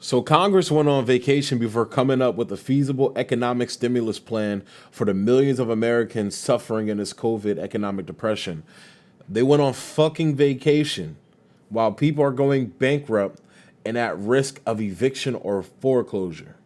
So Congress went on vacation before coming up with a feasible economic stimulus plan for the millions of Americans suffering in this COVID economic depression. They went on fucking vacation while people are going bankrupt and at risk of eviction or foreclosure.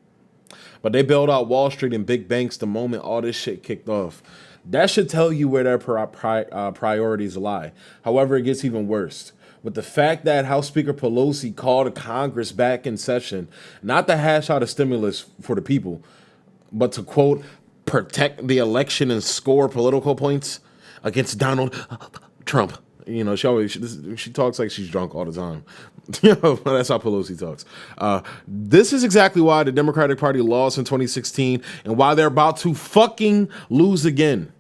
But they bailed out Wall Street and big banks the moment all this shit kicked off. That should tell you where their priorities lie. However, it gets even worse. With the fact that House Speaker Pelosi called Congress back in session, not to hash out a stimulus for the people, but to, quote, protect the election and score political points against Donald Trump. You know, she talks like she's drunk all the time. You know, that's how Pelosi talks. This is exactly why the Democratic Party lost in 2016 and why they're about to fucking lose again.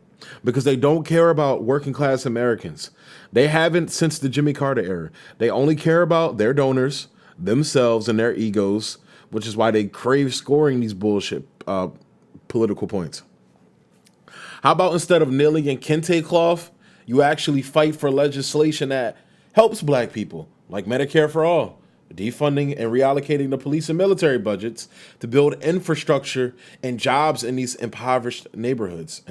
Because they don't care about working class Americans. They haven't since the Jimmy Carter era. They only care about their donors, themselves, and their egos, which is why they crave scoring these bullshit political points. How about instead of kneeling in kente cloth, you actually fight for legislation that helps black people, like Medicare for All, defunding and reallocating the police and military budgets to build infrastructure and jobs in these impoverished neighborhoods,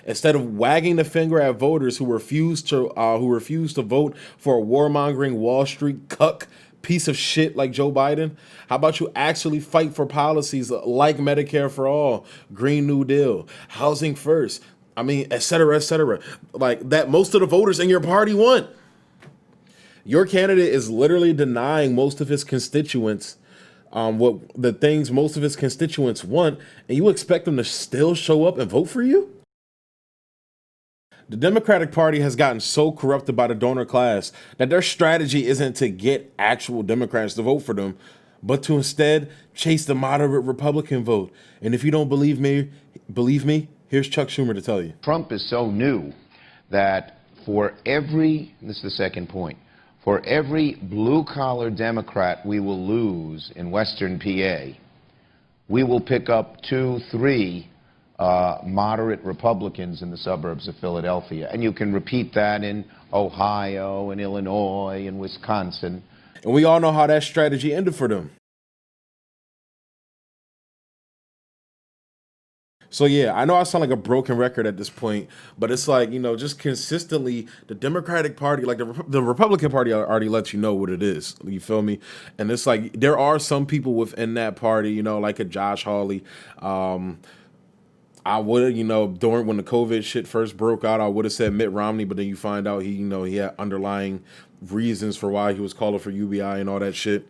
instead of wagging the finger at voters who refuse to vote for a warmongering Wall Street cuck piece of shit like Joe Biden. How about you actually fight for policies like Medicare for All, Green New Deal, Housing First, et cetera, like that most of the voters in your party want. Your candidate is literally denying most of his constituents what the things most of his constituents want, and you expect them to still show up and vote for you? The Democratic Party has gotten so corrupted by the donor class that their strategy isn't to get actual Democrats to vote for them, but to instead chase the moderate Republican vote. And if you don't believe me, here's Chuck Schumer to tell you. Trump is so new that this is the second point, for every blue-collar Democrat we will lose in Western PA, we will pick up 2, 3 moderate Republicans in the suburbs of Philadelphia. And you can repeat that in Ohio and Illinois and Wisconsin. And we all know how that strategy ended for them. So yeah, I know I sound like a broken record at this point, but it's like, you know, just consistently the Democratic Party, like the Republican Party already lets you know what it is. You feel me? And it's like there are some people within that party, you know, like a Josh Hawley. I would, you know, during when the COVID shit first broke out, I would have said Mitt Romney, but then you find out he had underlying reasons for why he was calling for UBI and all that shit.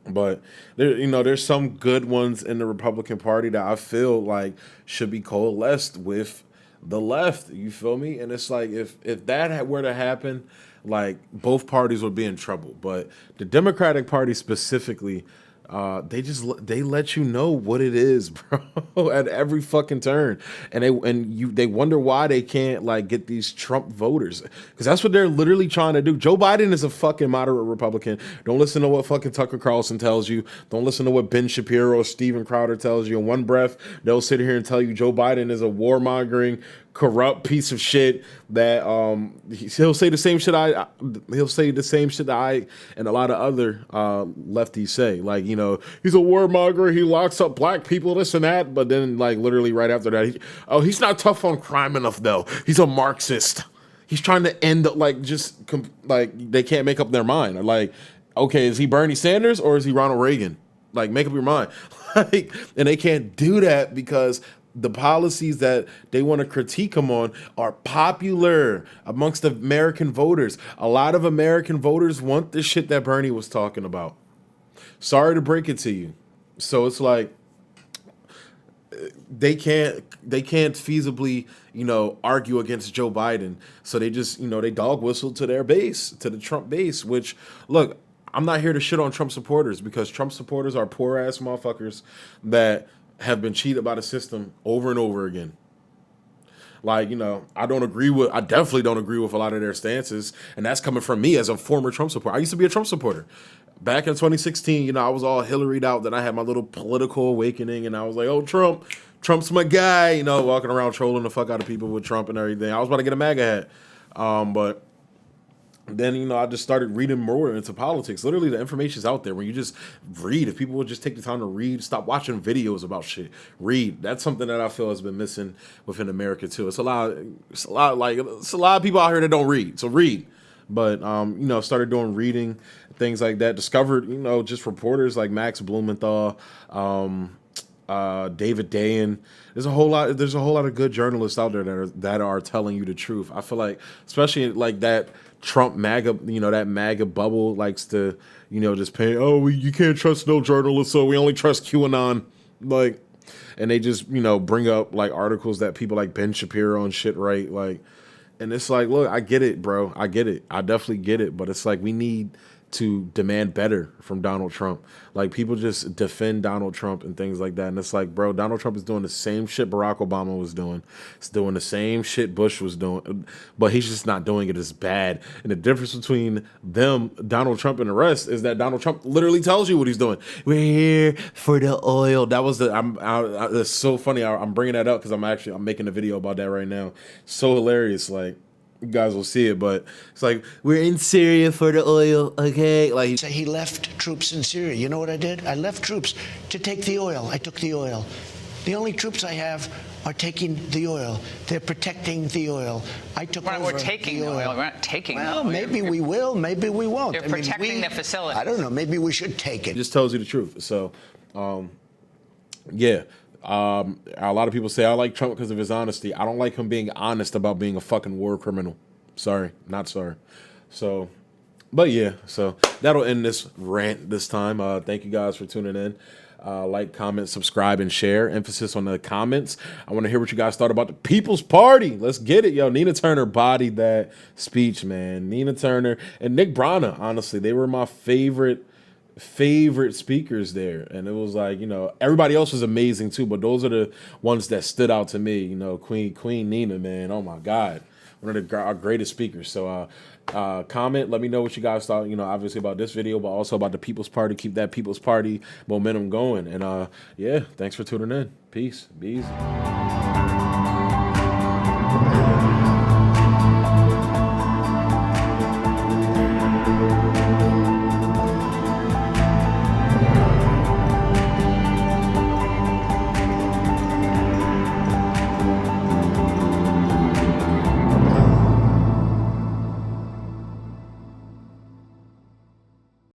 But there's some good ones in the Republican Party that I feel like should be coalesced with the left. You feel me? And it's like if that were to happen, like both parties would be in trouble. But the Democratic Party specifically, they let you know what it is, bro, at every fucking turn, and they wonder why they can't like get these Trump voters, because that's what they're literally trying to do. Joe Biden is a fucking moderate Republican. Don't listen to what fucking Tucker Carlson tells you. Don't listen to what Ben Shapiro or Steven Crowder tells you. In one breath, they'll sit here and tell you Joe Biden is a warmongering, corrupt piece of shit that he'll say the same shit that I and a lot of other lefties say, like, you know, he's a warmonger, he locks up black people, this and that, but then like literally right after that, he's not tough on crime enough though, he's a Marxist, he's trying to end up like they can't make up their mind, like, okay, is he Bernie Sanders or is he Ronald Reagan? Like, make up your mind. Like, and they can't do that because the policies that they want to critique him on are popular amongst American voters. A lot of American voters want the shit that Bernie was talking about. Sorry to break it to you. So it's like they can't feasibly, you know, argue against Joe Biden. So they just, you know, they dog whistle to their base, to the Trump base, which, look, I'm not here to shit on Trump supporters, because Trump supporters are poor ass motherfuckers that have been cheated by the system over and over again. Like, you know, I definitely don't agree with a lot of their stances, and that's coming from me as a former Trump supporter. I used to be a Trump supporter. Back in 2016, you know, I was all Hillary'd out, then I had my little political awakening, and I was like, oh, Trump's my guy, you know, walking around trolling the fuck out of people with Trump and everything. I was about to get a MAGA hat. But Then, I just started reading more into politics. Literally, the information's out there when you just read. If people would just take the time to read, stop watching videos about shit, read. That's something that I feel has been missing within America too. It's a lot of people out here that don't read. So read. But started doing reading, things like that. Discovered, just reporters like Max Blumenthal, David Dayen. There's a whole lot of good journalists out there that are telling you the truth. I feel like, especially like that Trump MAGA, that MAGA bubble likes to, just pay, you can't trust no journalists, so we only trust QAnon. Like, and they just, bring up like articles that people like Ben Shapiro and shit write. Like, and it's like, look, I get it, bro. I get it. I definitely get it. But it's like, we need to demand better from Donald Trump. Like, people just defend Donald Trump and things like that. And it's like, bro, Donald Trump is doing the same shit Barack Obama was doing. He's doing the same shit Bush was doing, but he's just not doing it as bad. And the difference between them, Donald Trump and the rest, is that Donald Trump literally tells you what he's doing. We're here for the oil. That was it's so funny. I'm bringing that up because I'm making a video about that right now. So hilarious. Like, you guys will see it, but it's like, we're in Syria for the oil, okay? Like, he left troops in Syria. You know what I did? I left troops to take the oil. I took the oil. The only troops I have are taking the oil. They're protecting the oil. I took over We're taking the oil. We're not taking the oil. Well, maybe we will. Maybe we won't. You're protecting the facility. I don't know. Maybe we should take it. It just tells you the truth. So, yeah. A lot of people say I like Trump because of his honesty. I don't like him being honest about being a fucking war criminal. Sorry, not sorry. So, but yeah, so that'll end this rant this time. Thank you guys for tuning in. Like, comment, subscribe, and share. Emphasis on the comments. I want to hear what you guys thought about the People's Party. Let's get it, yo. Nina Turner bodied that speech, man. Nina Turner and Nick Brana, honestly, they were my favorite speakers there. And it was like, everybody else was amazing too, but those are the ones that stood out to me. Queen Nina, man. Oh my God. One of our greatest speakers. So comment, let me know what you guys thought, obviously about this video, but also about the People's Party. Keep that People's Party momentum going. And yeah, thanks for tuning in. Peace. Be easy.